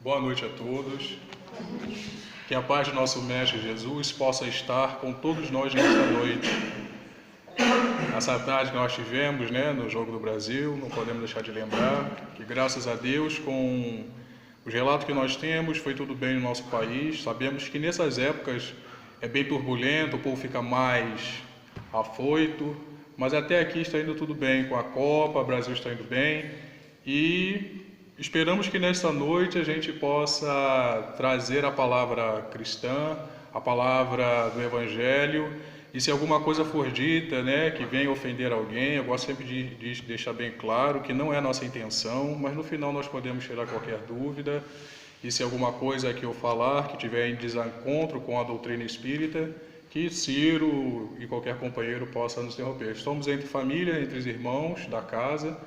Boa noite a todos. Que a paz de nosso Mestre Jesus possa estar com todos nós nesta noite. Essa tarde que nós tivemos, no Jogo do Brasil, não podemos deixar de lembrar que, graças a Deus, com os relatos que nós temos, foi tudo bem no nosso país. Sabemos que nessas épocas é bem turbulento, o povo fica mais afoito, mas até aqui está indo tudo bem com a Copa, o Brasil está indo bem e esperamos que nesta noite a gente possa trazer a palavra cristã, a palavra do Evangelho, e se alguma coisa for dita, que venha ofender alguém, eu gosto sempre de deixar bem claro que não é a nossa intenção, mas no final nós podemos tirar qualquer dúvida, e se alguma coisa que eu falar que tiver em desencontro com a doutrina espírita, que Ciro e qualquer companheiro possa nos interromper. Estamos entre família, entre os irmãos da casa,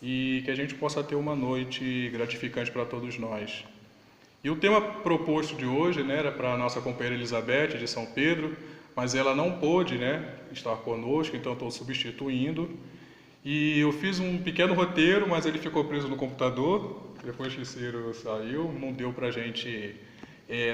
e que a gente possa ter uma noite gratificante para todos nós. E o tema proposto de hoje, era para a nossa companheira Elizabeth, de São Pedro, mas ela não pôde, estar conosco, então estou substituindo. E eu fiz um pequeno roteiro, mas ele ficou preso no computador, depois que o Ciro saiu, não deu para a gente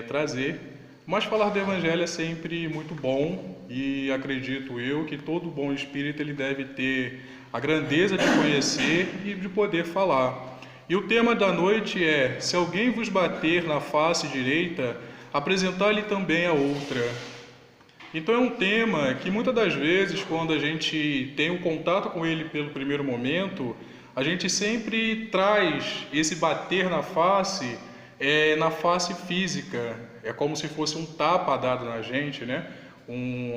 trazer. Mas falar do Evangelho é sempre muito bom, e acredito eu que todo bom espírito ele deve ter a grandeza de conhecer e de poder falar. E o tema da noite é: se alguém vos bater na face direita, apresentar-lhe também a outra. Então é um tema que muitas das vezes, quando a gente tem um contato com ele pelo primeiro momento, a gente sempre traz esse bater na face física. É como se fosse um tapa dado na gente,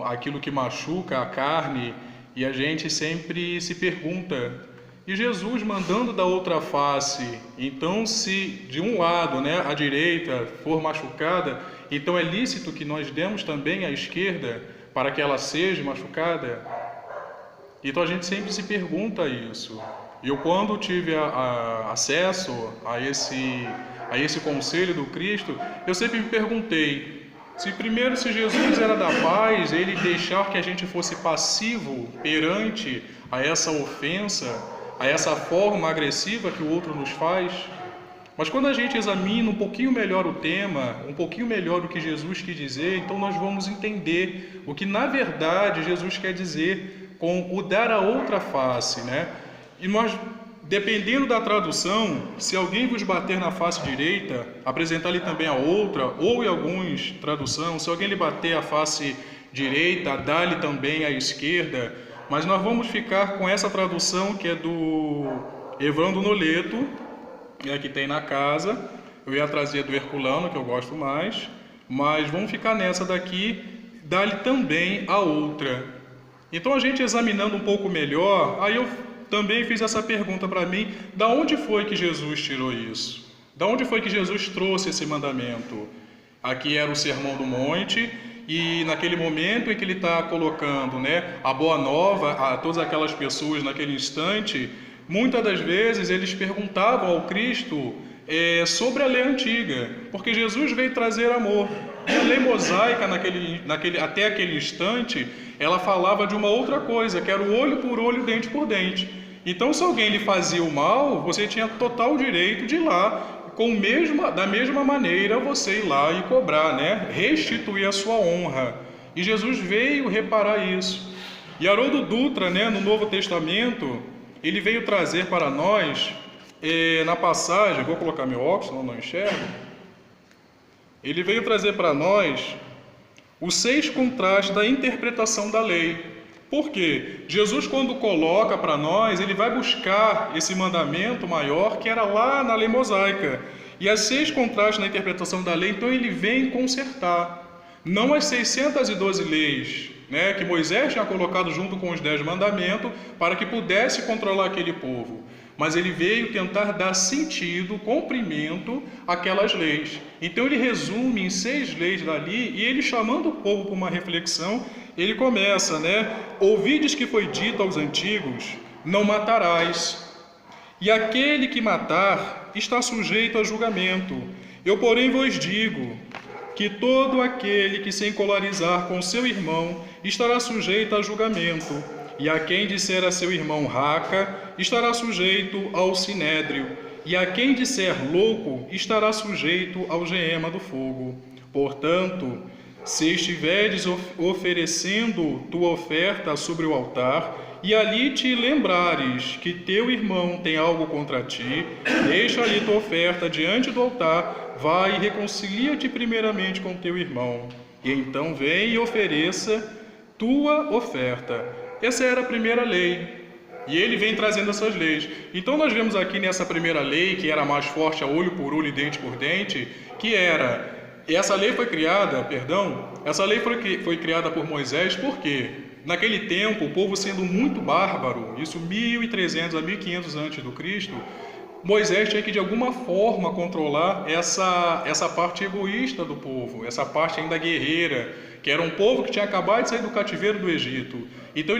aquilo que machuca a carne. E a gente sempre se pergunta, e Jesus mandando da outra face, então se de um lado, a direita for machucada, então é lícito que nós demos também à esquerda para que ela seja machucada? Então a gente sempre se pergunta isso. Eu, quando tive acesso a esse conselho do Cristo, eu sempre me perguntei, se Jesus era da paz, ele deixar que a gente fosse passivo perante a essa ofensa, a essa forma agressiva que o outro nos faz. Mas quando a gente examina um pouquinho melhor o tema, um pouquinho melhor o que Jesus quis dizer, então nós vamos entender o que na verdade Jesus quer dizer com o dar a outra face, E nós, dependendo da tradução, se alguém vos bater na face direita, apresentar-lhe também a outra, ou em alguns traduções, se alguém lhe bater a face direita, dá-lhe também a esquerda. Mas nós vamos ficar com essa tradução que é do Evandro Noleto, que tem na casa. Eu ia trazer do Herculano, que eu gosto mais, mas vamos ficar nessa daqui, dá-lhe também a outra. Então a gente examinando um pouco melhor, aí eu também fiz essa pergunta para mim: da onde foi que Jesus tirou isso? Da onde foi que Jesus trouxe esse mandamento? Aqui era o Sermão do Monte, e naquele momento em que ele está colocando a boa nova a todas aquelas pessoas naquele instante, muitas das vezes eles perguntavam ao Cristo sobre a lei antiga, porque Jesus veio trazer amor. E a lei mosaica, até aquele instante, ela falava de uma outra coisa, que era o olho por olho, dente por dente. Então, se alguém lhe fazia o mal, você tinha total direito de ir lá, da mesma maneira, você ir lá e cobrar, restituir a sua honra. E Jesus veio reparar isso. E Haroldo Dutra, no Novo Testamento, ele veio trazer para nós, na passagem, vou colocar meu óculos, senão não enxergo. Ele veio trazer para nós os 6 contrastes da interpretação da lei. Por quê? Jesus, quando coloca para nós, ele vai buscar esse mandamento maior que era lá na lei mosaica. E as 6 contrastes na interpretação da lei, então ele vem consertar. Não as 612 leis, que Moisés tinha colocado junto com os 10 mandamentos para que pudesse controlar aquele povo. Mas ele veio tentar dar sentido, comprimento àquelas leis. Então ele resume em 6 leis dali, e ele, chamando o povo para uma reflexão, ele começa, ouvides que foi dito aos antigos, não matarás. E aquele que matar está sujeito a julgamento. Eu, porém, vos digo que todo aquele que se encolarizar com seu irmão estará sujeito a julgamento. E a quem disser a seu irmão raca, estará sujeito ao sinédrio. e a quem disser louco estará sujeito ao algema do fogo. Portanto, se estiveres oferecendo tua oferta sobre o altar, e ali te lembrares que teu irmão tem algo contra ti, deixa ali tua oferta diante do altar, vai e reconcilia-te primeiramente com teu irmão, e então vem e ofereça tua oferta. Essa era a primeira lei. E ele vem trazendo essas leis. Então nós vemos aqui nessa primeira lei, que era mais forte a olho por olho e dente por dente, que era, essa lei foi criada, essa lei foi criada por Moisés, por quê? Naquele tempo, o povo sendo muito bárbaro, isso 1300 a 1500 a.C., Moisés tinha que de alguma forma controlar essa parte egoísta do povo, essa parte ainda guerreira, que era um povo que tinha acabado de sair do cativeiro do Egito. Então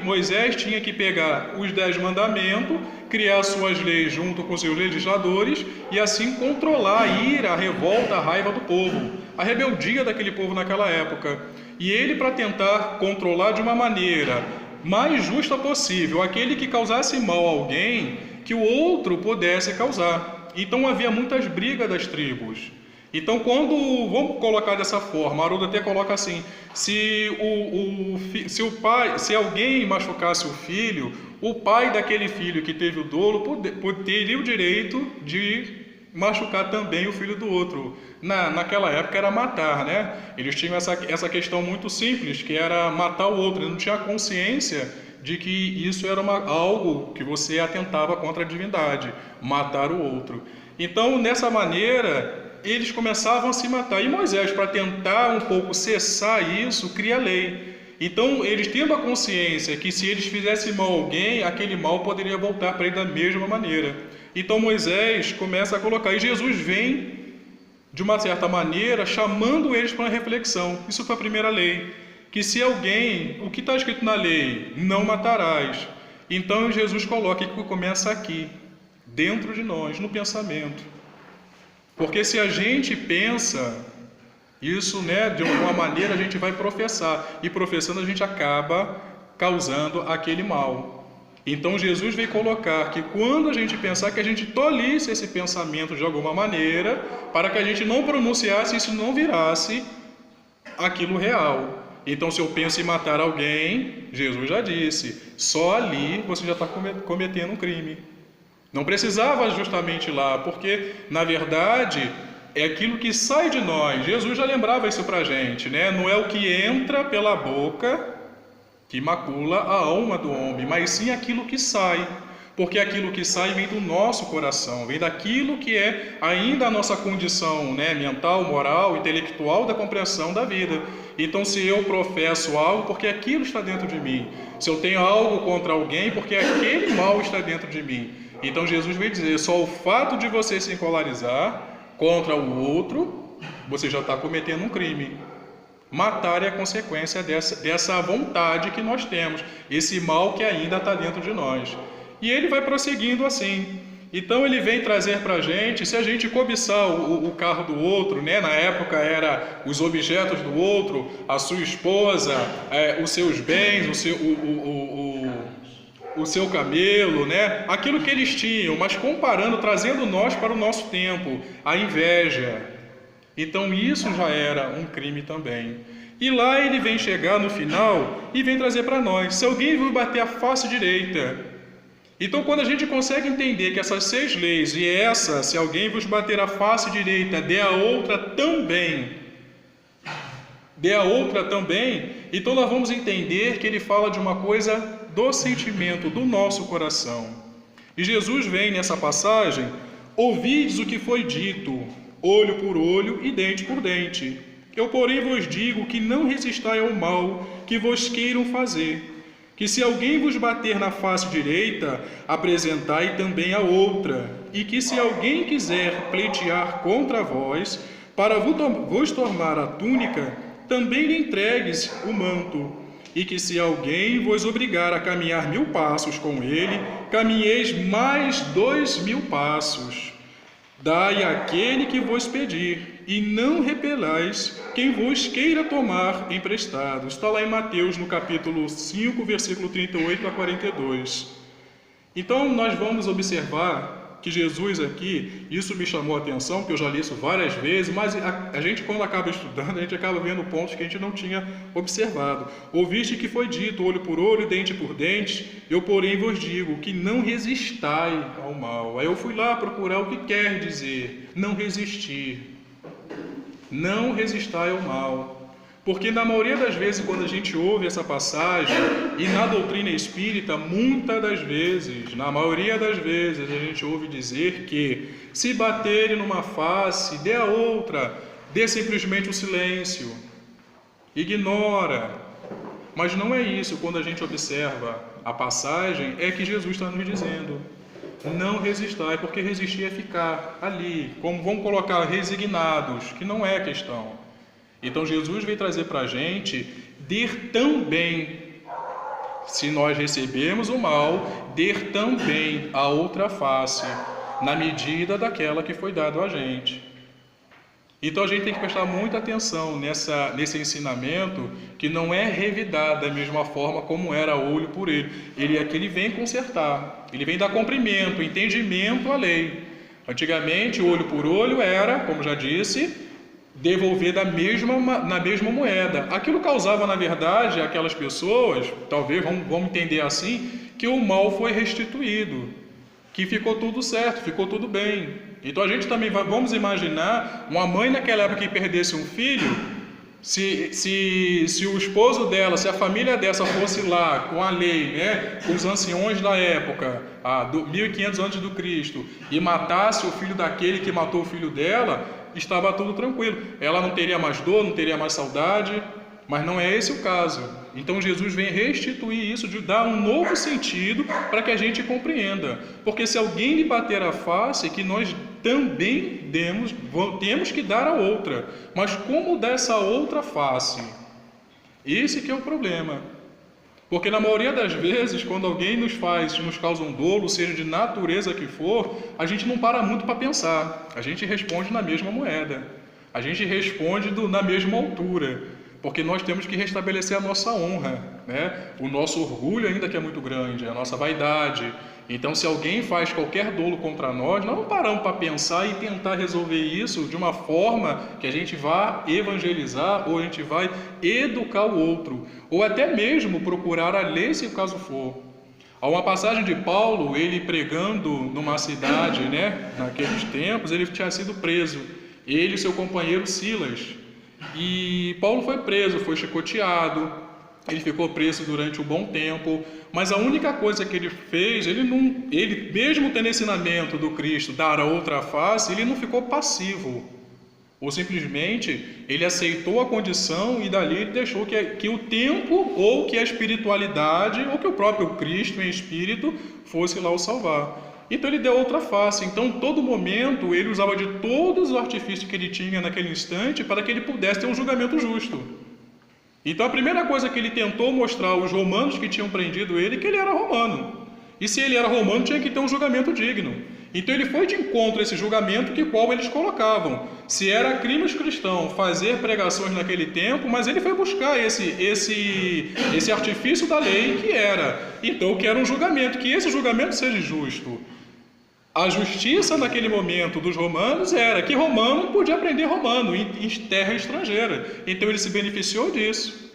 Moisés tinha que pegar os 10 mandamentos, criar suas leis junto com seus legisladores e assim controlar a ira, a revolta, a raiva do povo, a rebeldia daquele povo naquela época. E ele, para tentar controlar de uma maneira mais justa possível aquele que causasse mal a alguém, que o outro pudesse causar. Então havia muitas brigas das tribos. Então, vamos colocar dessa forma, Haroldo até coloca assim: se alguém machucasse o filho, o pai daquele filho que teve o dolo teria o direito de machucar também o filho do outro. Naquela época era matar, né? Eles tinham essa questão muito simples, que era matar o outro. Eles não tinham consciência de que isso era algo que você atentava contra a divindade, matar o outro. Então, nessa maneira, eles começavam a se matar. E Moisés, para tentar um pouco cessar isso, cria a lei. Então, eles tendo a consciência que se eles fizessem mal a alguém, aquele mal poderia voltar para ele da mesma maneira. Então, Moisés começa a colocar. E Jesus vem, de uma certa maneira, chamando eles para uma reflexão. Isso foi a primeira lei. Que se alguém, o que está escrito na lei, não matarás. Então, Jesus coloca que começa aqui, dentro de nós, no pensamento. Porque se a gente pensa isso, né, de alguma maneira a gente vai professar. E professando a gente acaba causando aquele mal. Então Jesus veio colocar que quando a gente pensar, que a gente tolisse esse pensamento de alguma maneira, para que a gente não pronunciasse isso, não virasse aquilo real. Então se eu penso em matar alguém, Jesus já disse, só ali você já está cometendo um crime. Não precisava justamente lá, porque, na verdade, é aquilo que sai de nós. Jesus já lembrava isso para a gente, né? Não é o que entra pela boca que macula a alma do homem, mas sim aquilo que sai. Porque aquilo que sai vem do nosso coração, vem daquilo que é ainda a nossa condição, né, mental, moral, intelectual da compreensão da vida. Então, se eu professo algo, porque aquilo está dentro de mim. Se eu tenho algo contra alguém, porque aquele mal está dentro de mim. Então Jesus veio dizer, só o fato de você se encolarizar contra o outro, você já está cometendo um crime. Matar é a consequência dessa vontade que nós temos, esse mal que ainda está dentro de nós. E ele vai prosseguindo assim. Então ele vem trazer para a gente, se a gente cobiçar o carro do outro, né? Na época era os objetos do outro, a sua esposa, os seus bens, o seu camelo, né? Aquilo que eles tinham, mas comparando, trazendo nós para o nosso tempo, a inveja. Então isso já era um crime também. E lá ele vem chegar no final e vem trazer para nós, se alguém vir bater a face direita. Então quando a gente consegue entender que essas 6 leis, e essa, se alguém vos bater a face direita, dê a outra também, então nós vamos entender que ele fala de uma coisa do sentimento, do nosso coração. E Jesus vem nessa passagem, ouvides o que foi dito, olho por olho e dente por dente. Eu, porém, vos digo que não resistai ao mal que vos queiram fazer. Que se alguém vos bater na face direita, apresentai também a outra. E que se alguém quiser pleitear contra vós, para vos tomar a túnica, também lhe entregues o manto. E que se alguém vos obrigar a caminhar 1000 passos com ele, caminheis mais 2000 passos. Dai àquele que vos pedir, e não repelais quem vos queira tomar emprestado. Está lá em Mateus, no capítulo 5, versículo 38 a 42. Então, nós vamos observar que Jesus aqui, isso me chamou a atenção, porque eu já li isso várias vezes, mas a gente quando acaba estudando, a gente acaba vendo pontos que a gente não tinha observado. Ouviste que foi dito, olho por olho, dente por dente, eu porém vos digo, que não resistai ao mal. Aí eu fui lá procurar o que quer dizer, não resistir. Não resistai ao mal. Porque na maioria das vezes, quando a gente ouve essa passagem, e na doutrina espírita, muitas das vezes, na maioria das vezes, a gente ouve dizer que se baterem numa face, dê a outra, dê simplesmente o silêncio, ignora. Mas não é isso, quando a gente observa a passagem, é que Jesus está nos dizendo. Não resistai, porque resistir é ficar ali, como vamos colocar, resignados, que não é a questão. Então Jesus veio trazer para a gente der também, se nós recebemos o mal, der também a outra face, na medida daquela que foi dado a gente. Então a gente tem que prestar muita atenção nesse ensinamento, que não é revidar da mesma forma como era olho por olho. Ele vem consertar, ele vem dar cumprimento, entendimento à lei. Antigamente, olho por olho era, como já disse, devolver na mesma moeda. Aquilo causava, na verdade, aquelas pessoas, talvez vamos entender assim, que o mal foi restituído, que ficou tudo certo, ficou tudo bem. Então a gente também vamos imaginar uma mãe naquela época que perdesse um filho, se o esposo dela, se a família dessa fosse lá com a lei, né, com os anciões da época, 1500 antes do Cristo, e matasse o filho daquele que matou o filho dela, estava tudo tranquilo. Ela não teria mais dor, não teria mais saudade, mas não é esse o caso. Então Jesus vem restituir isso, de dar um novo sentido para que a gente compreenda. Porque se alguém lhe bater a face, que nós também temos que dar a outra. Mas como dar essa outra face? Esse que é o problema. Porque na maioria das vezes, quando alguém nos causa um dolo, seja de natureza que for, a gente não para muito para pensar. A gente responde na mesma moeda. A gente responde na mesma altura. Porque nós temos que restabelecer a nossa honra, né? O nosso orgulho ainda que é muito grande, a nossa vaidade. Então, se alguém faz qualquer dolo contra nós não paramos para pensar e tentar resolver isso de uma forma que a gente vá evangelizar ou a gente vai educar o outro, ou até mesmo procurar a lei, se o caso for. Há uma passagem de Paulo, ele pregando numa cidade, né? Naqueles tempos, ele tinha sido preso, ele e seu companheiro Silas. E Paulo foi preso, foi chicoteado, ele ficou preso durante um bom tempo, mas a única coisa que ele fez, ele mesmo tendo ensinamento do Cristo, dar a outra face, ele não ficou passivo, ou simplesmente ele aceitou a condição e dali ele deixou que o tempo, ou que a espiritualidade, ou que o próprio Cristo em espírito fosse lá o salvar. Então ele deu outra face. Então, todo momento, ele usava de todos os artifícios que ele tinha naquele instante para que ele pudesse ter um julgamento justo. Então, a primeira coisa que ele tentou mostrar aos romanos que tinham prendido ele, que ele era romano. E se ele era romano, tinha que ter um julgamento digno. Então, ele foi de encontro a esse julgamento que qual eles colocavam. Se era crime aos cristãos fazer pregações naquele tempo, mas ele foi buscar esse artifício da lei que era. Então, que era um julgamento, que esse julgamento seja justo. A justiça naquele momento dos romanos era que romano não podia aprender romano em terra estrangeira. Então ele se beneficiou disso.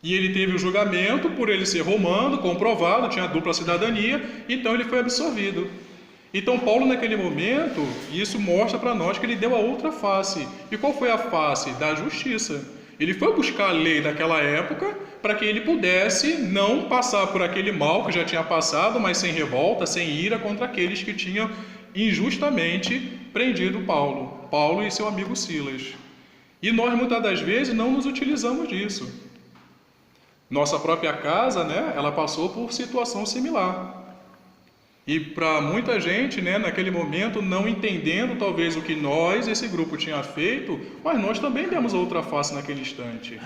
E ele teve o julgamento por ele ser romano, comprovado, tinha dupla cidadania, então ele foi absolvido. Então Paulo naquele momento, isso mostra para nós que ele deu a outra face. E qual foi a face? Da justiça. Ele foi buscar a lei daquela época para que ele pudesse não passar por aquele mal que já tinha passado, mas sem revolta, sem ira contra aqueles que tinham injustamente prendido Paulo e seu amigo Silas. E nós muitas das vezes não nos utilizamos disso. Nossa própria casa, né, ela passou por situação similar. E para muita gente, né, naquele momento, não entendendo talvez o que esse grupo tinha feito, mas nós também demos a outra face naquele instante.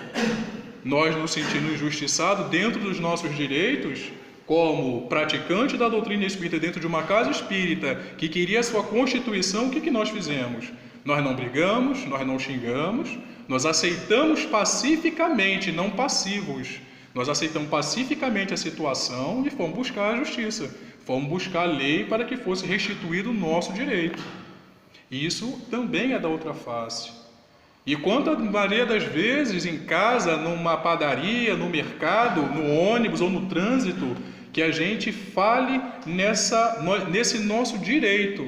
Nós nos sentindo injustiçados dentro dos nossos direitos, como praticante da doutrina espírita dentro de uma casa espírita que queria a sua constituição, o que nós fizemos? Nós não brigamos, nós não xingamos, nós aceitamos pacificamente, não passivos. Nós aceitamos pacificamente a situação e fomos buscar a justiça. Fomos buscar a lei para que fosse restituído o nosso direito. Isso também é da outra face. E quanto maioria das vezes em casa, numa padaria, no mercado, no ônibus ou no trânsito, que a gente fale nesse nosso direito.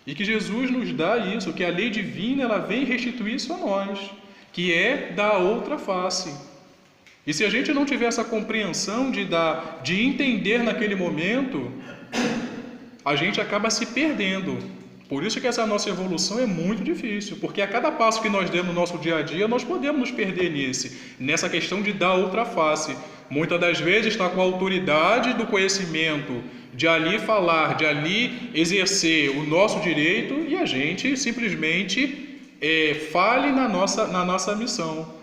E que Jesus nos dá isso, que a lei divina ela vem restituir isso a nós, que é da outra face. E se a gente não tiver essa compreensão de entender naquele momento, a gente acaba se perdendo. Por isso que essa nossa evolução é muito difícil, porque a cada passo que nós demos no nosso dia a dia, nós podemos nos perder nessa questão de dar outra face. Muitas das vezes está com a autoridade do conhecimento, de ali falar, de ali exercer o nosso direito, e a gente simplesmente fale na nossa missão,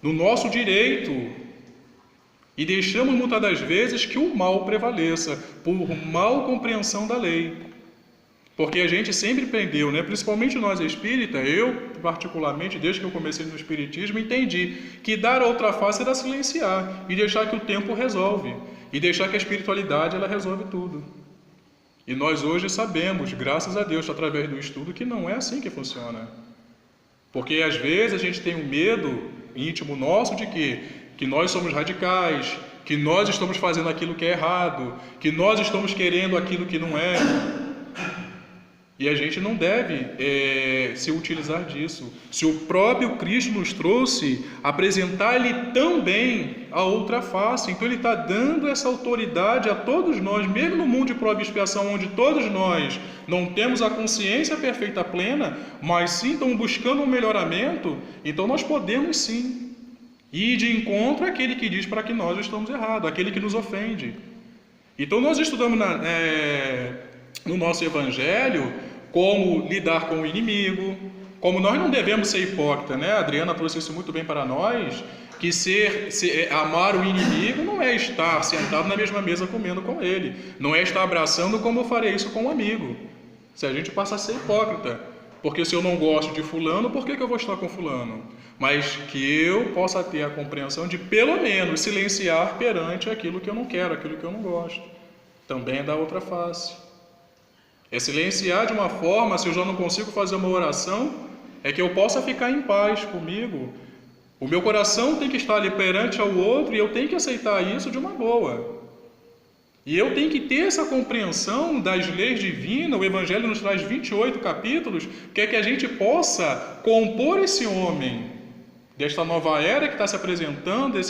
no nosso direito, e deixamos muitas das vezes que o mal prevaleça, por mal compreensão da lei. Porque a gente sempre aprendeu, né? Principalmente nós espíritas, eu particularmente, desde que eu comecei no espiritismo, entendi que dar outra face era silenciar e deixar que o tempo resolve, e deixar que a espiritualidade ela resolve tudo. E nós hoje sabemos, graças a Deus, através do estudo, que não é assim que funciona. Porque às vezes a gente tem um medo íntimo nosso de quê? Que nós somos radicais, que nós estamos fazendo aquilo que é errado, que nós estamos querendo aquilo que não é. E a gente não deve se utilizar disso. Se o próprio Cristo nos trouxe, apresentar-lhe também a outra face. Então ele está dando essa autoridade a todos nós, mesmo no mundo de prova e expiação, onde todos nós não temos a consciência perfeita plena, mas sim estamos buscando um melhoramento, então nós podemos sim ir de encontro àquele que diz para que nós estamos errados, aquele que nos ofende. Então nós estudamos no nosso Evangelho como lidar com o inimigo, como nós não devemos ser hipócritas, né? A Adriana trouxe isso muito bem para nós, que amar o inimigo não é estar sentado na mesma mesa comendo com ele, não é estar abraçando como eu farei isso com um amigo. Se a gente passa a ser hipócrita, porque se eu não gosto de fulano, por que eu vou estar com fulano? Mas que eu possa ter a compreensão de pelo menos silenciar perante aquilo que eu não quero, aquilo que eu não gosto. Também é da outra face. É silenciar de uma forma, se eu já não consigo fazer uma oração, é que eu possa ficar em paz comigo. O meu coração tem que estar ali perante ao outro e eu tenho que aceitar isso de uma boa. E eu tenho que ter essa compreensão das leis divinas. O Evangelho nos traz 28 capítulos, que é que a gente possa compor esse homem desta nova era que está se apresentando,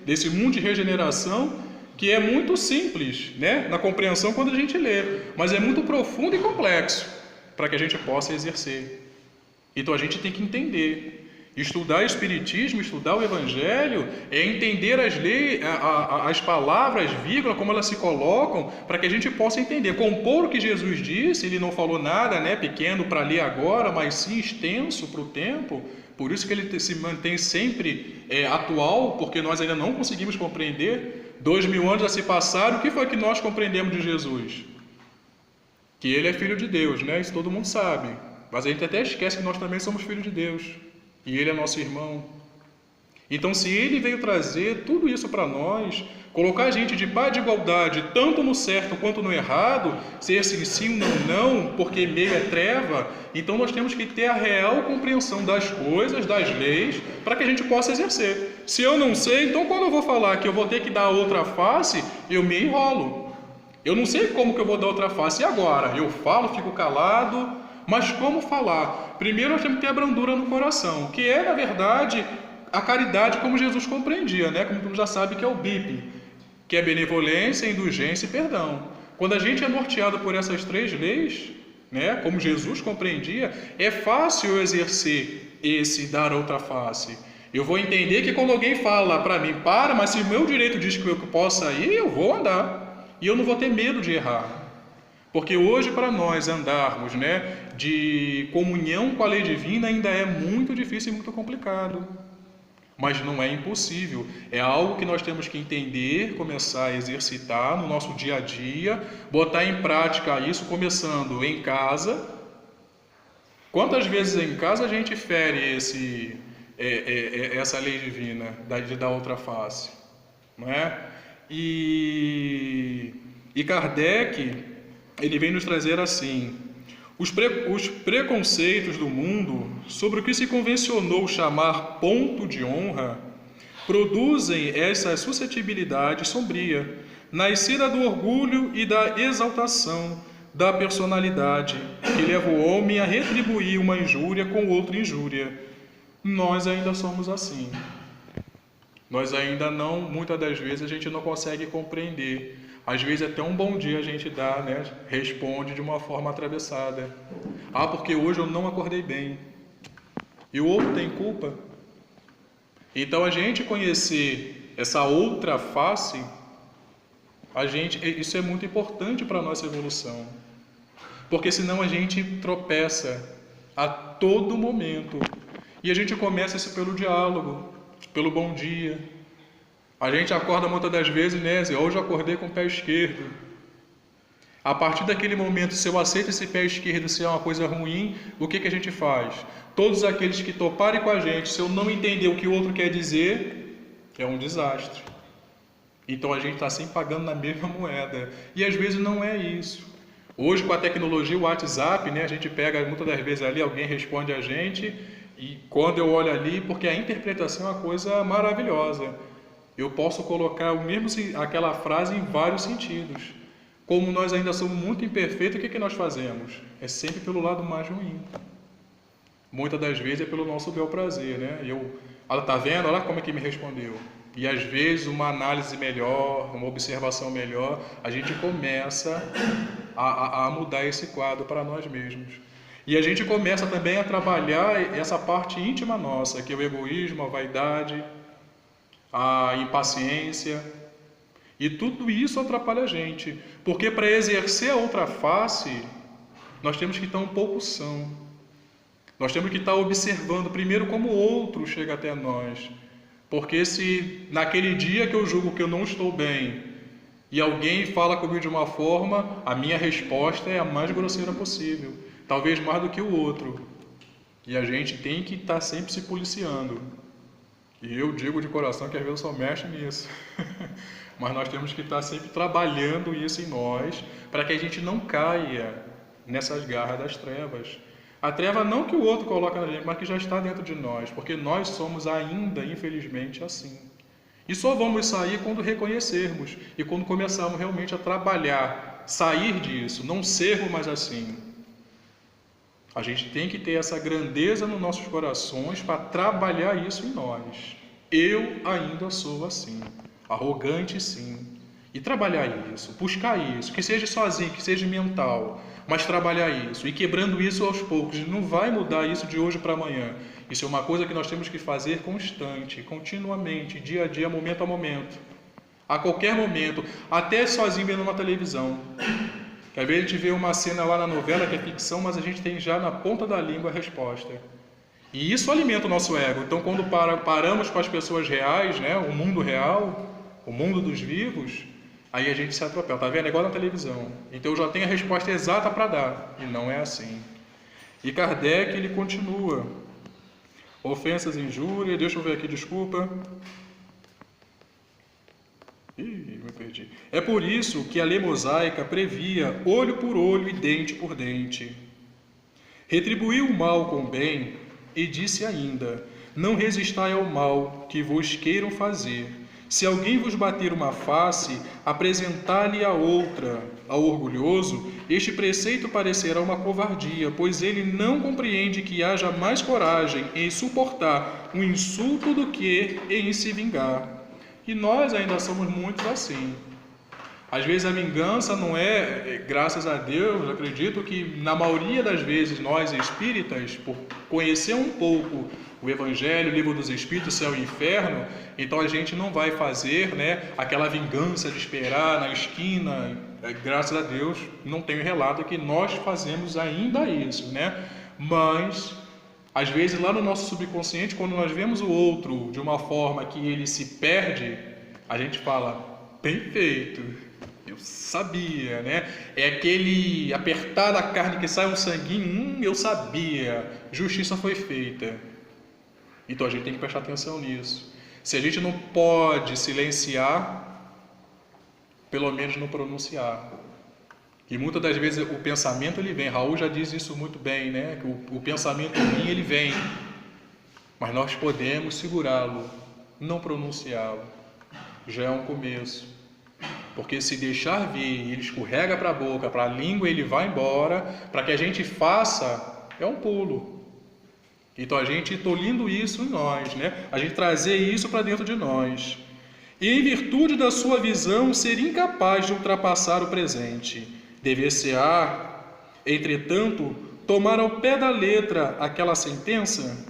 desse mundo de regeneração, que é muito simples, né, na compreensão quando a gente lê, mas é muito profundo e complexo para que a gente possa exercer. Então a gente tem que entender. Estudar o Espiritismo, estudar o Evangelho, é entender as leis, as palavras, vírgula, como elas se colocam, para que a gente possa entender. Compor o que Jesus disse, ele não falou nada, né, pequeno para ler agora, mas sim extenso para o tempo. Por isso que ele se mantém sempre atual, porque nós ainda não conseguimos compreender. 2000 anos já se passaram, o que foi que nós compreendemos de Jesus? Que ele é filho de Deus, né? Isso todo mundo sabe. Mas a gente até esquece que nós também somos filhos de Deus. E ele é nosso irmão. Então, se ele veio trazer tudo isso para nós, colocar a gente de paz de igualdade, tanto no certo quanto no errado, ser sim, sim, não, não, porque meio é treva, então nós temos que ter a real compreensão das coisas, das leis, para que a gente possa exercer. Se eu não sei, então quando eu vou falar que eu vou ter que dar outra face, eu me enrolo. Eu não sei como que eu vou dar outra face. E agora? Eu falo, fico calado, mas como falar? Primeiro nós temos que ter a brandura no coração, que é, na verdade, a caridade como Jesus compreendia, né? Como tu já sabe que é o BIP, que é benevolência, indulgência e perdão. Quando a gente é norteado por essas três leis, né? Como Jesus compreendia, é fácil eu exercer esse dar outra face. Eu vou entender que quando alguém fala para mim, mas se o meu direito diz que eu possa ir, eu vou andar. E eu não vou ter medo de errar. Porque hoje para nós andarmos, né, de comunhão com a lei divina ainda é muito difícil e muito complicado. Mas não é impossível. É algo que nós temos que entender, começar a exercitar no nosso dia a dia, botar em prática isso começando em casa. Quantas vezes em casa a gente fere essa lei divina de dar outra face, não é? E E Kardec, ele vem nos trazer assim: os preconceitos do mundo sobre o que se convencionou chamar ponto de honra produzem essa suscetibilidade sombria, nascida do orgulho e da exaltação da personalidade, que leva o homem a retribuir uma injúria com outra injúria. Nós ainda somos assim. Nós ainda não, muitas das vezes, a gente não consegue compreender. Às vezes até um bom dia a gente dá, né? Responde de uma forma atravessada. Ah, porque hoje eu não acordei bem. E o outro tem culpa? Então a gente conhecer essa outra face, isso é muito importante para a nossa evolução. Porque senão a gente tropeça a todo momento. E a gente começa isso pelo diálogo, pelo bom dia. A gente acorda muitas das vezes, né? Hoje eu acordei com o pé esquerdo. A partir daquele momento, se eu aceito esse pé esquerdo, se é uma coisa ruim, o que a gente faz? Todos aqueles que toparem com a gente, se eu não entender o que o outro quer dizer, é um desastre. Então a gente está sempre pagando na mesma moeda. E às vezes não é isso. Hoje com a tecnologia, o WhatsApp, né? A gente pega muitas das vezes ali, alguém responde a gente, e quando eu olho ali, porque a interpretação é uma coisa maravilhosa. Eu posso colocar aquela frase em vários sentidos. Como nós ainda somos muito imperfeitos, o que nós fazemos? É sempre pelo lado mais ruim. Muitas das vezes é pelo nosso bel prazer, né? Ela tá vendo? Olha como é que me respondeu. E às vezes uma análise melhor, uma observação melhor, a gente começa a mudar esse quadro para nós mesmos. E a gente começa também a trabalhar essa parte íntima nossa, que é o egoísmo, a vaidade, a impaciência. E tudo isso atrapalha a gente. Porque para exercer a outra face, nós temos que estar um pouco são. Nós temos que estar observando primeiro como o outro chega até nós. Porque se naquele dia que eu julgo que eu não estou bem e alguém fala comigo de uma forma, a minha resposta é a mais grosseira possível. Talvez mais do que o outro. E a gente tem que estar sempre se policiando. E eu digo de coração que às vezes eu só mexo nisso. Mas nós temos que estar sempre trabalhando isso em nós para que a gente não caia nessas garras das trevas. A treva não que o outro coloca na gente, mas que já está dentro de nós, porque nós somos ainda, infelizmente, assim. E só vamos sair quando reconhecermos e quando começarmos realmente a trabalhar, sair disso, não sermos mais assim. A gente tem que ter essa grandeza nos nossos corações para trabalhar isso em nós. Eu ainda sou assim, arrogante sim. E trabalhar isso, buscar isso, que seja sozinho, que seja mental, mas trabalhar isso e quebrando isso aos poucos. Não vai mudar isso de hoje para amanhã. Isso é uma coisa que nós temos que fazer constante, continuamente, dia a dia, momento a momento. A qualquer momento, até sozinho vendo uma televisão. Que às vezes a gente vê uma cena lá na novela que é ficção, mas a gente tem já na ponta da língua a resposta. E isso alimenta o nosso ego. Então quando paramos com as pessoas reais, né, o mundo real, o mundo dos vivos, aí a gente se atropela, tá vendo? É igual na televisão. Então eu já tenho a resposta exata para dar. E não é assim. E Kardec, ele continua. Ofensas, injúrias, deixa eu ver aqui, desculpa. Ih, me perdi. É por isso que a lei mosaica previa olho por olho e dente por dente. Retribuiu o mal com o bem e disse ainda: não resistai ao mal que vos queiram fazer. Se alguém vos bater uma face, apresentai-lhe a outra. Ao orgulhoso, este preceito parecerá uma covardia, pois ele não compreende que haja mais coragem em suportar um insulto do que em se vingar. E nós ainda somos muitos assim. Às vezes a vingança não é, graças a Deus, acredito que na maioria das vezes nós espíritas, por conhecer um pouco o Evangelho, o Livro dos Espíritos, Céu e Inferno, então a gente não vai fazer, né, aquela vingança de esperar na esquina. Graças a Deus não tenho relato que nós fazemos ainda isso, né? Mas às vezes lá no nosso subconsciente, quando nós vemos o outro de uma forma que ele se perde, a gente fala: bem feito, eu sabia, né? É aquele apertar da carne que sai um sanguinho, eu sabia, justiça foi feita. Então a gente tem que prestar atenção nisso. Se a gente não pode silenciar, pelo menos não pronunciar. E muitas das vezes o pensamento ele vem, Raul já diz isso muito bem, né? Que o pensamento ruim ele vem, mas nós podemos segurá-lo, não pronunciá-lo. Já é um começo. Porque se deixar vir, ele escorrega para a boca, para a língua, ele vai embora, para que a gente faça, é um pulo. Então a gente tolindo isso em nós, né? A gente trazer isso para dentro de nós. E em virtude da sua visão, ser incapaz de ultrapassar o presente. Dever-se-á, entretanto, tomar ao pé da letra aquela sentença,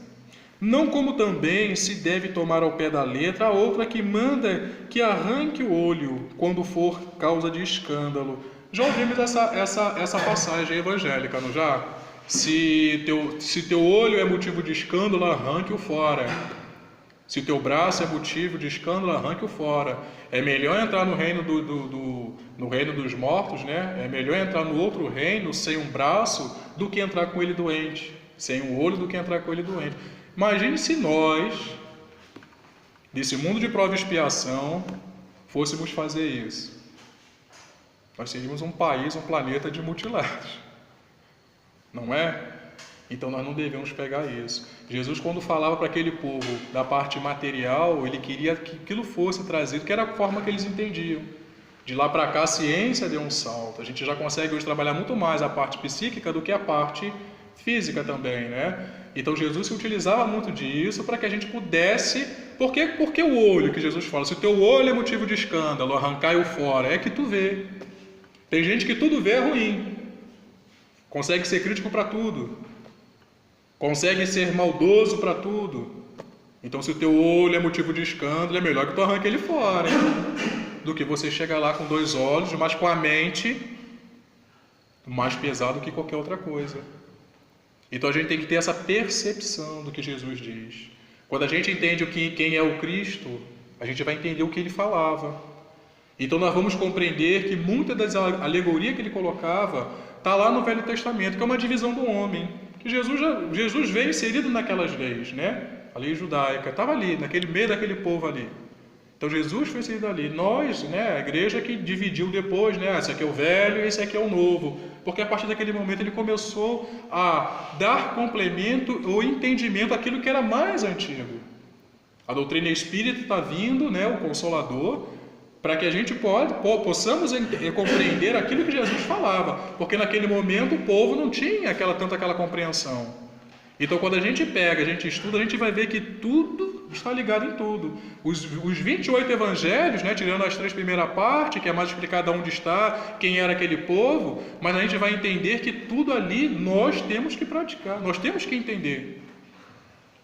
não como também se deve tomar ao pé da letra a outra que manda que arranque o olho quando for causa de escândalo. Já ouvimos essa passagem evangélica, não já? Se teu olho é motivo de escândalo, arranque-o fora. Se teu braço é motivo de escândalo, arranque-o fora. É melhor entrar no reino no reino dos mortos, né? É melhor entrar no outro reino sem um braço do que entrar com ele doente. Sem um olho do que entrar com ele doente. Imagine se nós, desse mundo de prova e expiação, fôssemos fazer isso. Nós seríamos um país, um planeta de mutilados. Não é? Então nós não devemos pegar isso. Jesus, quando falava para aquele povo da parte material, ele queria que aquilo fosse trazido, que era a forma que eles entendiam. De lá para cá a ciência deu um salto. A gente já consegue hoje trabalhar muito mais a parte psíquica do que a parte física também, né? Então Jesus se utilizava muito disso para que a gente pudesse... Por que o olho que Jesus fala? Se o teu olho é motivo de escândalo, arrancar-o fora, é que tu vê. Tem gente que tudo vê é ruim. Consegue ser crítico para tudo. Consegue ser maldoso para tudo. Então se o teu olho é motivo de escândalo, é melhor que tu arranque ele fora, hein? Do que você chegar lá com 2 olhos, mas com a mente mais pesado que qualquer outra coisa. Então a gente tem que ter essa percepção do que Jesus diz. Quando a gente entende quem é o Cristo, a gente vai entender o que ele falava. Então nós vamos compreender que muita das alegorias que ele colocava está lá no Velho Testamento, que é uma divisão do homem. Que Jesus veio inserido naquelas leis, né? A lei judaica estava ali, naquele meio daquele povo ali. Então Jesus foi inserido ali. Nós, né, a igreja que dividiu depois, né? Esse aqui é o velho e esse aqui é o novo. Porque a partir daquele momento ele começou a dar complemento ou entendimento àquilo que era mais antigo. A doutrina espírita está vindo, né, o Consolador, para que a gente possamos compreender aquilo que Jesus falava. Porque naquele momento o povo não tinha tanta aquela compreensão. Então quando a gente pega, a gente estuda, a gente vai ver que tudo está ligado em tudo. Os 28 evangelhos, né, tirando as 3 primeiras partes, que é mais explicada onde está, quem era aquele povo, mas a gente vai entender que tudo ali nós temos que praticar, nós temos que entender.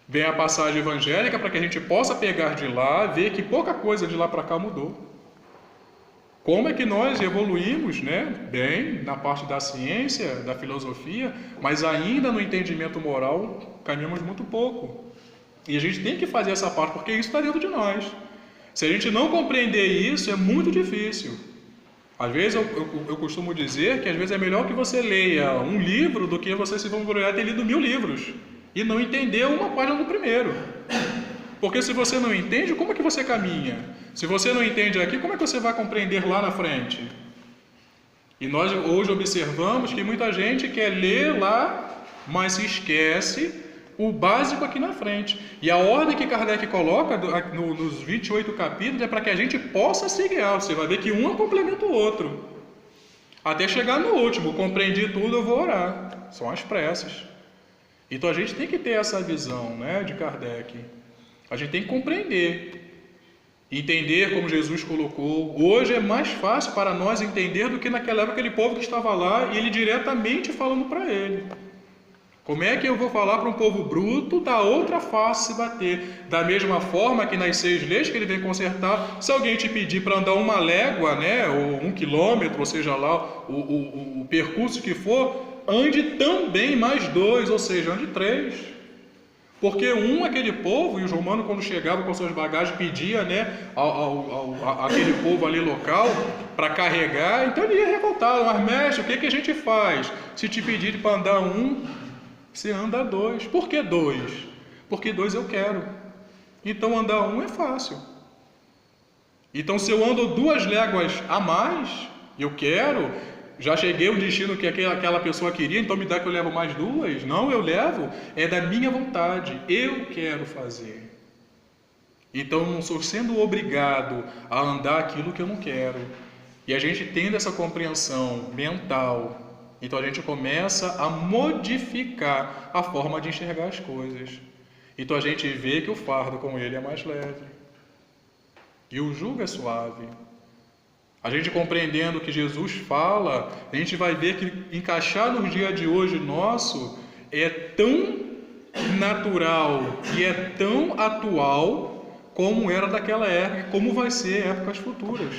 Vem a passagem evangélica para que a gente possa pegar de lá, ver que pouca coisa de lá para cá mudou. Como é que nós evoluímos, né, bem na parte da ciência, da filosofia, mas ainda no entendimento moral caminhamos muito pouco. E a gente tem que fazer essa parte, porque isso está dentro de nós. Se a gente não compreender isso, é muito difícil. Às vezes eu costumo dizer que às vezes é melhor que você leia um livro do que você se vangloriar de ter lido 1000 livros e não entender uma página do primeiro. Porque se você não entende, como é que você caminha? Se você não entende aqui, como é que você vai compreender lá na frente? E nós hoje observamos que muita gente quer ler lá, mas se esquece o básico aqui na frente. E a ordem que Kardec coloca nos 28 capítulos é para que a gente possa se guiar. Você vai ver que um complementa o outro. Até chegar no último, compreendi tudo, eu vou orar. São as preces. Então a gente tem que ter essa visão, né, de Kardec. A gente tem que compreender. Entender como Jesus colocou. Hoje é mais fácil para nós entender do que naquela época aquele povo que estava lá e ele diretamente falando para ele. Como é que eu vou falar para um povo bruto da outra face se bater? Da mesma forma que nas 6 leis que ele vem consertar, se alguém te pedir para andar 1 légua, né, ou 1 quilômetro, ou seja lá, o percurso que for, ande também mais 2, ou seja, ande 3. Porque aquele povo, e os romanos quando chegavam com suas bagagens, pedia, né, aquele povo ali local para carregar, então ele ia revoltar, mas mestre, o que a gente faz? Se te pedirem para andar 1, você anda 2. Por que 2? Porque 2 eu quero. Então andar 1 é fácil. Então, se eu ando 2 léguas a mais, eu quero, já cheguei ao destino que aquela pessoa queria, então me dá que eu levo mais 2. Não, eu levo, é da minha vontade, eu quero fazer. Então, eu não sou sendo obrigado a andar aquilo que eu não quero. E a gente tendo essa compreensão mental, então a gente começa a modificar a forma de enxergar as coisas. Então a gente vê que o fardo com ele é mais leve. E o jugo é suave. A gente compreendendo o que Jesus fala, a gente vai ver que encaixar no dia de hoje nosso é tão natural e é tão atual como era daquela época, como vai ser em épocas futuras.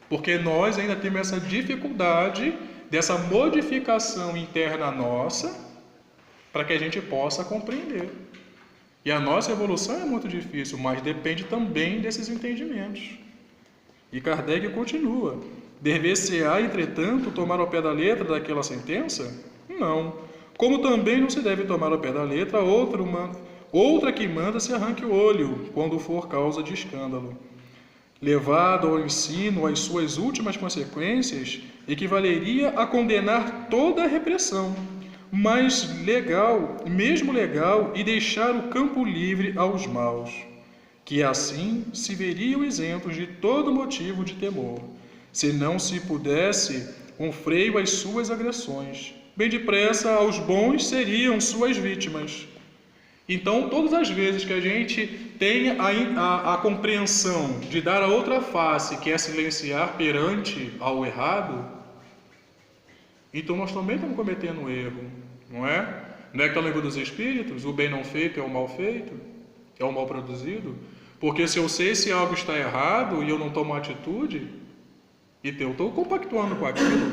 Porque nós ainda temos essa dificuldade dessa modificação interna nossa para que a gente possa compreender. E a nossa evolução é muito difícil, mas depende também desses entendimentos. E Kardec continua: dever-se-á, entretanto, tomar ao pé da letra daquela sentença? Não. Como também não se deve tomar ao pé da letra outra que manda se arranque o olho, quando for causa de escândalo. Levado ao ensino às suas últimas consequências, equivaleria a condenar toda a repressão, mas mesmo legal, e deixar o campo livre aos maus, que assim se veriam isentos de todo motivo de temor, se não se pudesse um freio às suas agressões. Bem depressa aos bons seriam suas vítimas. Então, todas as vezes que a gente tem a compreensão de dar a outra face, que é silenciar perante ao errado, então nós também estamos cometendo um erro, não é? Não é que está no livro dos Espíritos, o bem não feito é o mal feito, é o mal produzido? Porque se eu sei se algo está errado e eu não tomo atitude, então eu estou compactuando com aquilo.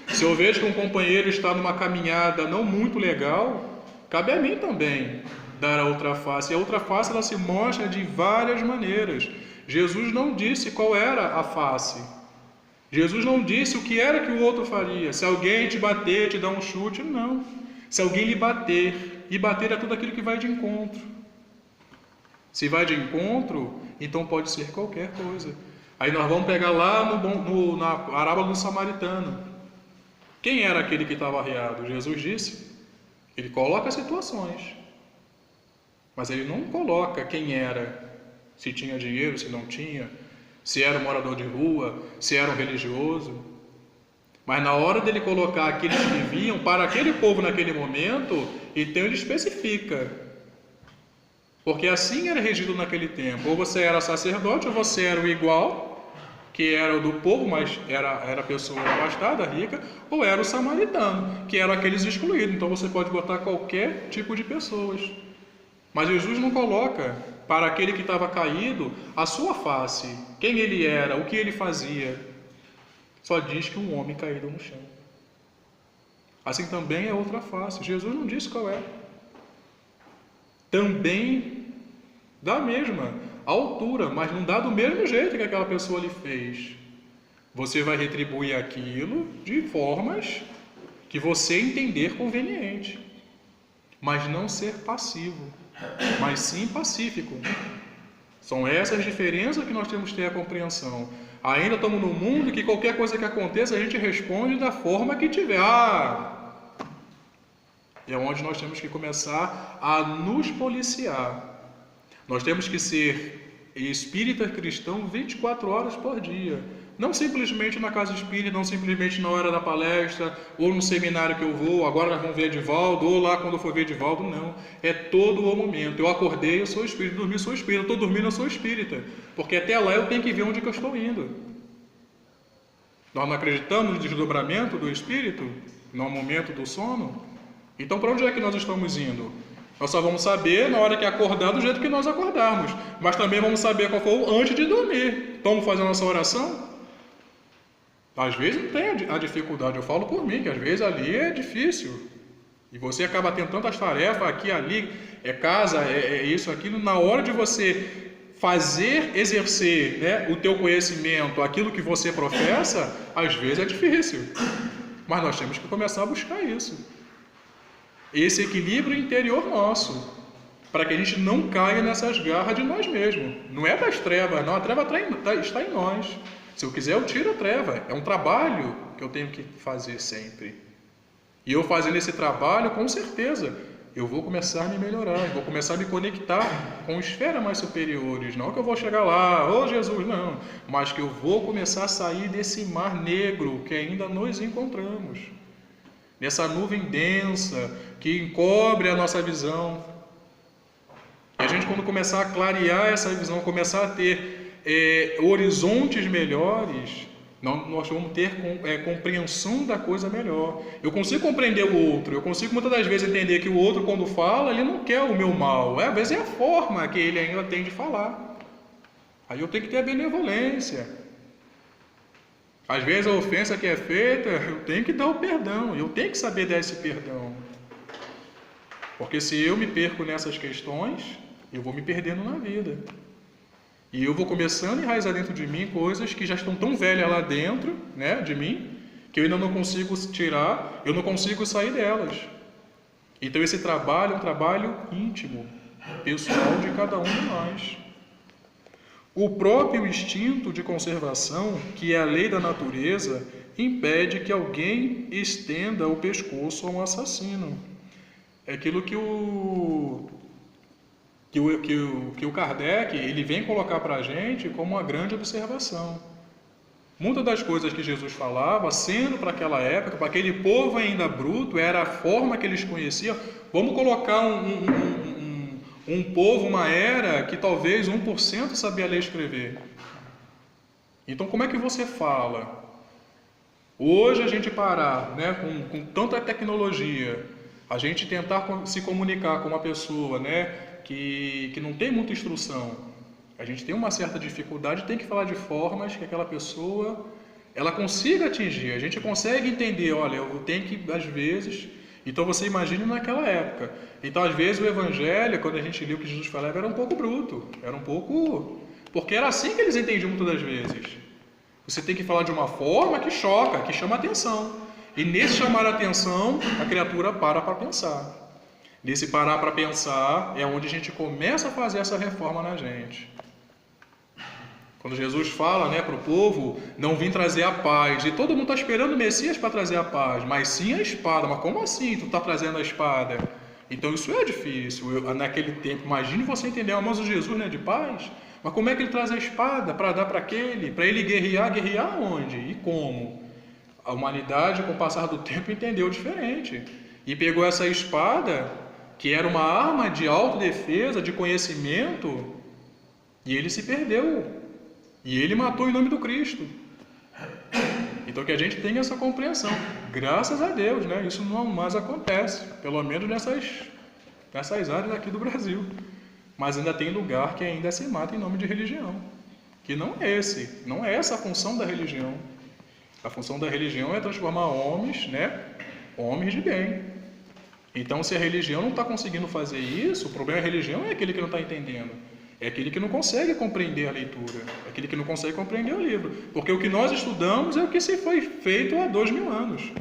Se eu vejo que um companheiro está numa caminhada não muito legal, cabe a mim também dar a outra face. E a outra face ela se mostra de várias maneiras. Jesus não disse qual era a face. Jesus não disse o que era que o outro faria. Se alguém te bater, te dar um chute, não. Se alguém lhe bater, e bater é tudo aquilo que vai de encontro. Se vai de encontro, então pode ser qualquer coisa. Aí nós vamos pegar lá na parábola do samaritano. Quem era aquele que estava arriado? Jesus disse. Ele coloca situações. Mas ele não coloca quem era. Se tinha dinheiro, se não tinha. Se era um morador de rua, se era um religioso. Mas na hora dele colocar aqueles que vinham para aquele povo naquele momento, então ele especifica. Porque assim era regido naquele tempo. Ou você era sacerdote, ou você era o igual, que era o do povo, mas era a pessoa abastada, rica, ou era o samaritano, que eram aqueles excluídos. Então você pode botar qualquer tipo de pessoas. Mas Jesus não coloca para aquele que estava caído a sua face, quem ele era, o que ele fazia. Só diz que um homem caído no chão. Assim também é outra face. Jesus não disse qual é. Também da mesma altura, mas não dá do mesmo jeito que aquela pessoa lhe fez. Você vai retribuir aquilo de formas que você entender conveniente, mas não ser passivo, mas sim pacífico. São essas diferenças que nós temos que ter a compreensão. Ainda estamos num mundo que qualquer coisa que aconteça a gente responde da forma que tiver. É onde nós temos que começar a nos policiar. Nós temos que ser espírita cristão 24 horas por dia. Não simplesmente na casa espírita, não simplesmente na hora da palestra, ou no seminário que eu vou, agora nós vamos ver Edivaldo, ou lá quando eu for ver Edivaldo, não. É todo o momento. Eu acordei, eu sou espírita, dormi, sou espírita, estou dormindo, eu sou espírita. Porque até lá eu tenho que ver onde que eu estou indo. Nós não acreditamos no desdobramento do espírito, no momento do sono. Então para onde é que nós estamos indo? Nós só vamos saber na hora que acordar do jeito que nós acordarmos. Mas também vamos saber qual foi o antes de dormir. Vamos fazer a nossa oração? Às vezes não tem a dificuldade, eu falo por mim, que às vezes ali é difícil. E você acaba tendo tantas tarefas aqui, ali, é casa, é isso, aquilo. Na hora de você fazer, exercer, né, o teu conhecimento, aquilo que você professa, às vezes é difícil. Mas nós temos que começar a buscar isso. Esse equilíbrio interior nosso. para que a gente não caia nessas garras de nós mesmos. Não é das trevas, não. A treva está em nós. Se eu quiser, eu tiro a treva. É um trabalho que eu tenho que fazer sempre. E eu fazendo esse trabalho, com certeza, eu vou começar a me melhorar, eu vou começar a me conectar com esferas mais superiores. Não que eu vou chegar lá, ô Jesus, não. Mas que eu vou começar a sair desse mar negro que ainda nos encontramos. Nessa nuvem densa que encobre a nossa visão. E a gente, quando começar a clarear essa visão, começar a ter horizontes melhores, nós vamos ter compreensão da coisa melhor. Eu consigo compreender o outro, eu consigo muitas das vezes entender que o outro, quando fala, ele não quer o meu mal. Às vezes é a forma que ele ainda tem de falar. Aí eu tenho que ter a benevolência. Às vezes a ofensa que é feita, eu tenho que dar o perdão, eu tenho que saber dar esse perdão. Porque se eu me perco nessas questões, eu vou me perdendo na vida. E eu vou começando a enraizar dentro de mim coisas que já estão tão velhas lá dentro, né, de mim, que eu ainda não consigo tirar, eu não consigo sair delas. Então esse trabalho é um trabalho íntimo, pessoal de cada um de nós. O próprio instinto de conservação, que é a lei da natureza, impede que alguém estenda o pescoço a um assassino. É aquilo que o Kardec ele vem colocar para a gente como uma grande observação. Muitas das coisas que Jesus falava, sendo para aquela época, para aquele povo ainda bruto, era a forma que eles conheciam. Vamos colocar um povo, uma era, que talvez 1% sabia ler e escrever. Então, como é que você fala? Hoje a gente parar, né, com tanta tecnologia, a gente tentar se comunicar com uma pessoa, né, que não tem muita instrução, a gente tem uma certa dificuldade, tem que falar de formas que aquela pessoa ela consiga atingir. A gente consegue entender, olha, eu tenho que, às vezes... Então você imagine naquela época. Então às vezes o Evangelho, quando a gente lia o que Jesus falava, era um pouco bruto, era um pouco... Porque era assim que eles entendiam muitas das vezes. Você tem que falar de uma forma que choca, que chama atenção. E nesse chamar a atenção, a criatura para pensar. Nesse parar para pensar é onde a gente começa a fazer essa reforma na gente. Quando Jesus fala, né, para o povo, não vim trazer a paz. E todo mundo está esperando o Messias para trazer a paz, mas sim a espada. Mas como assim tu está trazendo a espada? Então isso é difícil. Naquele tempo, imagine você entender, mas o Jesus não é de paz? Mas como é que ele traz a espada para dar para aquele? Para ele guerrear onde? E como? A humanidade, com o passar do tempo, entendeu diferente. E pegou essa espada, que era uma arma de autodefesa, de conhecimento, e ele se perdeu. E ele matou em nome do Cristo. Então que a gente tenha essa compreensão. Graças a Deus, né? Isso não mais acontece. Pelo menos nessas áreas aqui do Brasil. Mas ainda tem lugar que ainda se mata em nome de religião. Que não é esse. Não é essa a função da religião. A função da religião é transformar homens, né? Homens de bem. Então se a religião não está conseguindo fazer isso, o problema da religião é aquele que não está entendendo. É aquele que não consegue compreender a leitura, é aquele que não consegue compreender o livro. Porque o que nós estudamos é o que se foi feito há 2000 anos,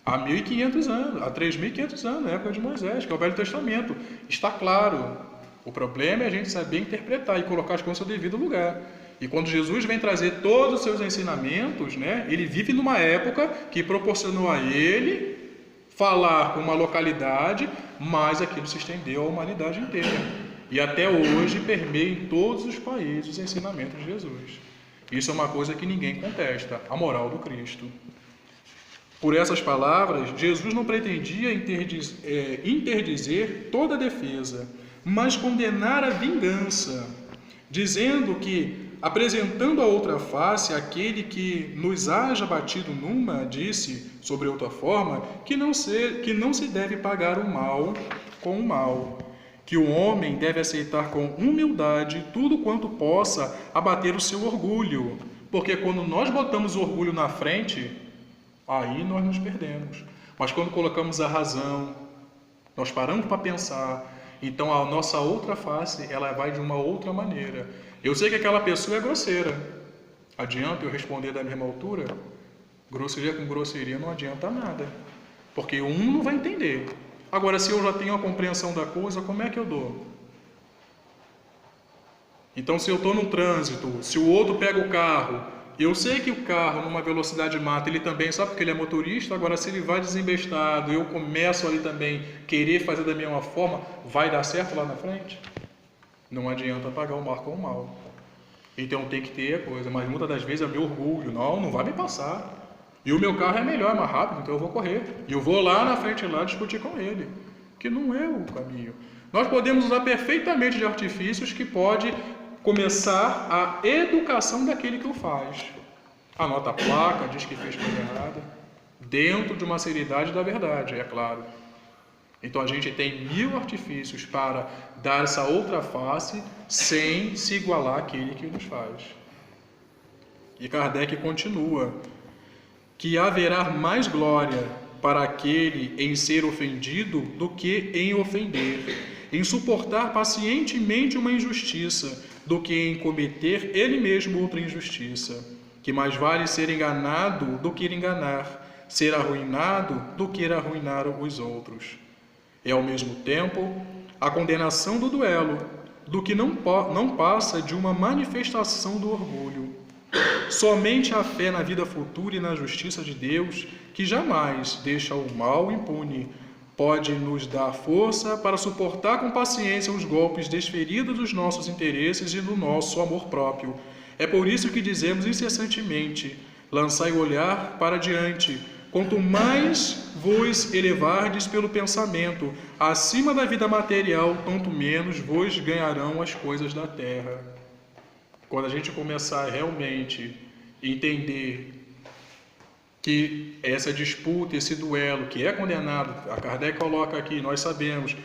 há 1500 anos, há 3500 anos, na época de Moisés, que é o Velho Testamento. Está claro. O problema é a gente saber interpretar e colocar as coisas no seu devido lugar. E quando Jesus vem trazer todos os seus ensinamentos, né, ele vive numa época que proporcionou a ele falar com uma localidade, mas aquilo se estendeu à humanidade inteira. E até hoje permeia em todos os países os ensinamentos de Jesus. Isso é uma coisa que ninguém contesta, a moral do Cristo. Por essas palavras, Jesus não pretendia interdizer toda a defesa, mas condenar a vingança, dizendo que, apresentando a outra face, aquele que nos haja batido numa, disse, sobre outra forma, que não se deve pagar o mal com o mal, que o homem deve aceitar com humildade tudo quanto possa abater o seu orgulho, porque quando nós botamos o orgulho na frente, aí nós nos perdemos. Mas quando colocamos a razão, nós paramos para pensar, então a nossa outra face, ela vai de uma outra maneira. Eu sei que aquela pessoa é grosseira. Adianta eu responder da mesma altura? Grosseria com grosseria não adianta nada, porque um não vai entender. Agora, se eu já tenho a compreensão da coisa, como é que eu dou? Então, se eu estou no trânsito, se o outro pega o carro, eu sei que o carro, numa velocidade mata, ele também, só porque ele é motorista, agora se ele vai desembestado, eu começo ali também querer fazer da mesma forma, vai dar certo lá na frente? Não adianta pagar o mal com o mal. Então tem que ter a coisa, mas muitas das vezes é meu orgulho, não vai me passar. E o meu carro é melhor, é mais rápido, então eu vou correr. E eu vou lá na frente lá discutir com ele, que não é o caminho. Nós podemos usar perfeitamente de artifícios que pode começar a educação daquele que o faz. Anota a placa, diz que fez coisa errada, dentro de uma seriedade da verdade, é claro. Então a gente tem 1000 artifícios para dar essa outra face sem se igualar àquele que nos faz. E Kardec continua que haverá mais glória para aquele em ser ofendido do que em ofender, em suportar pacientemente uma injustiça do que em cometer ele mesmo outra injustiça, que mais vale ser enganado do que enganar, ser arruinado do que arruinar os outros. É ao mesmo tempo a condenação do duelo, do que não passa de uma manifestação do orgulho. Somente a fé na vida futura e na justiça de Deus, que jamais deixa o mal impune, pode nos dar força para suportar com paciência os golpes desferidos dos nossos interesses e do nosso amor próprio. É por isso que dizemos incessantemente: lançai o olhar para diante. Quanto mais vos elevardes pelo pensamento acima da vida material, tanto menos vos ganharão as coisas da terra. Quando a gente começar realmente a entender que essa disputa, esse duelo, que é condenado, a Kardec coloca aqui, nós sabemos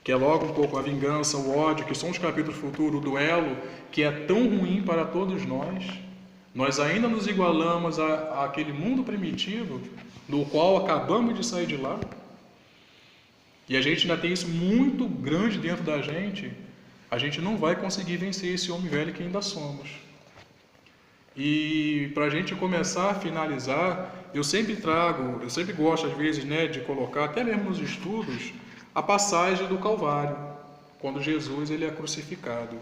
que é logo um pouco a vingança, o ódio, que são os capítulos futuros, o duelo, que é tão ruim para todos nós ainda nos igualamos àquele mundo primitivo, do qual acabamos de sair de lá, e a gente ainda tem isso muito grande dentro da gente, a gente não vai conseguir vencer esse homem velho que ainda somos. E para a gente começar a finalizar, eu sempre gosto às vezes, de colocar, até mesmo nos estudos, a passagem do Calvário, quando Jesus ele é crucificado.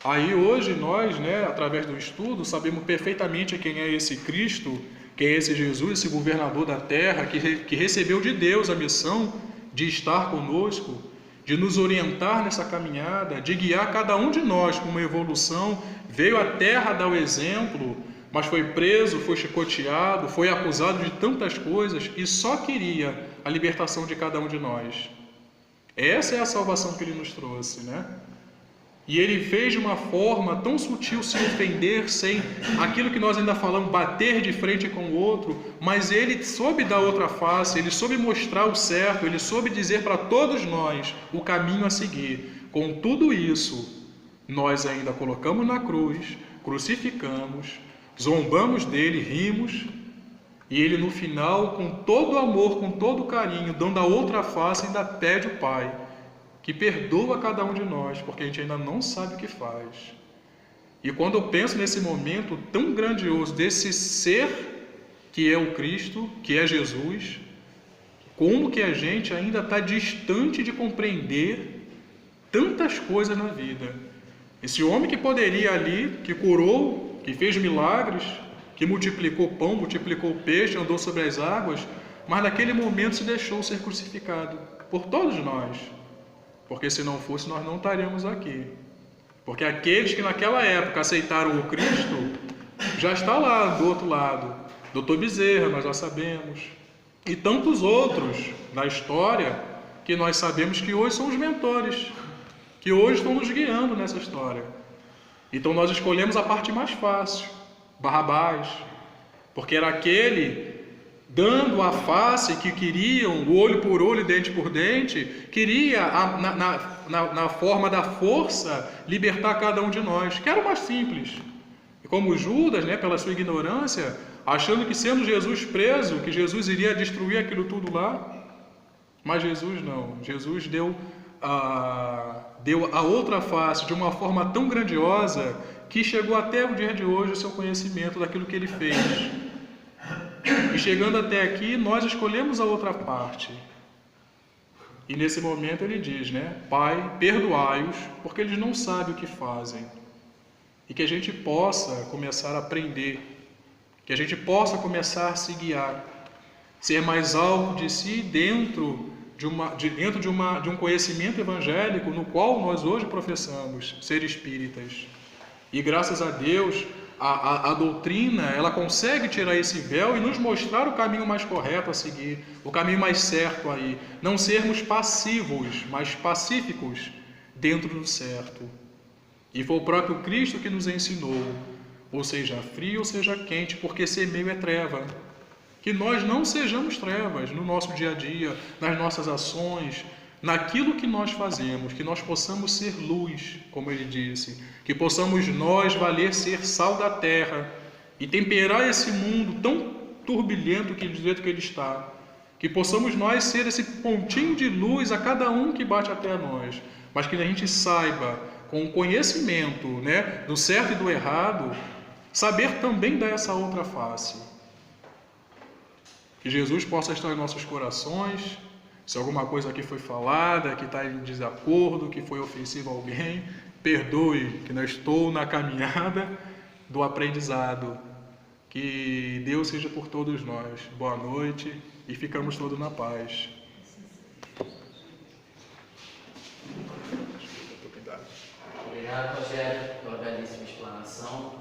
Aí hoje nós, através do estudo, sabemos perfeitamente quem é esse Cristo, quem é esse Jesus, esse governador da terra, que recebeu de Deus a missão de estar conosco, de nos orientar nessa caminhada, de guiar cada um de nós para uma evolução. Veio à terra dar o exemplo, mas foi preso, foi chicoteado, foi acusado de tantas coisas e só queria a libertação de cada um de nós. Essa é a salvação que ele nos trouxe, E ele fez de uma forma tão sutil, sem ofender, sem aquilo que nós ainda falamos, bater de frente com o outro, mas ele soube dar outra face, ele soube mostrar o certo, ele soube dizer para todos nós o caminho a seguir. Com tudo isso, nós ainda colocamos na cruz, crucificamos, zombamos dele, rimos, e ele no final, com todo amor, com todo carinho, dando a outra face, ainda pede o Pai que perdoa cada um de nós, porque a gente ainda não sabe o que faz. E quando eu penso nesse momento tão grandioso desse ser que é o Cristo, que é Jesus, como que a gente ainda está distante de compreender tantas coisas na vida. Esse homem que poderia ali, que curou, que fez milagres, que multiplicou pão, multiplicou peixe, andou sobre as águas, mas naquele momento se deixou ser crucificado por todos nós. Porque se não fosse, nós não estaríamos aqui. Porque aqueles que naquela época aceitaram o Cristo, já está lá do outro lado. Dr. Bezerra, nós já sabemos. E tantos outros da história, que nós sabemos que hoje são os mentores, que hoje estão nos guiando nessa história. Então nós escolhemos a parte mais fácil, Barrabás, porque era aquele dando a face que queriam, olho por olho, dente por dente, queria, na forma da força, libertar cada um de nós, que era o mais simples. E como Judas, pela sua ignorância, achando que sendo Jesus preso, que Jesus iria destruir aquilo tudo lá, mas Jesus não. Jesus deu a outra face de uma forma tão grandiosa que chegou até o dia de hoje o seu conhecimento daquilo que ele fez. E chegando até aqui, nós escolhemos a outra parte. E nesse momento ele diz, né? Pai, perdoai-os, porque eles não sabem o que fazem. E que a gente possa começar a aprender, que a gente possa começar a se guiar, ser mais alto de si dentro de um conhecimento evangélico no qual nós hoje professamos ser espíritas. E graças a Deus, a doutrina, ela consegue tirar esse véu e nos mostrar o caminho mais correto a seguir, o caminho mais certo aí. Não sermos passivos, mas pacíficos dentro do certo. E foi o próprio Cristo que nos ensinou, ou seja frio ou seja quente, porque ser meio é treva. Que nós não sejamos trevas no nosso dia a dia, nas nossas ações, naquilo que nós fazemos, que nós possamos ser luz, como ele disse, que possamos nós valer ser sal da terra e temperar esse mundo tão turbilhento do jeito que ele está, que possamos nós ser esse pontinho de luz a cada um que bate até a nós, mas que a gente saiba, com o conhecimento, né, do certo e do errado, saber também dar essa outra face. Que Jesus possa estar em nossos corações. Se alguma coisa aqui foi falada, que está em desacordo, que foi ofensivo a alguém, perdoe, que não estou na caminhada do aprendizado. Que Deus seja por todos nós. Boa noite e ficamos todos na paz. Obrigado, Rogério, pela belíssima explanação.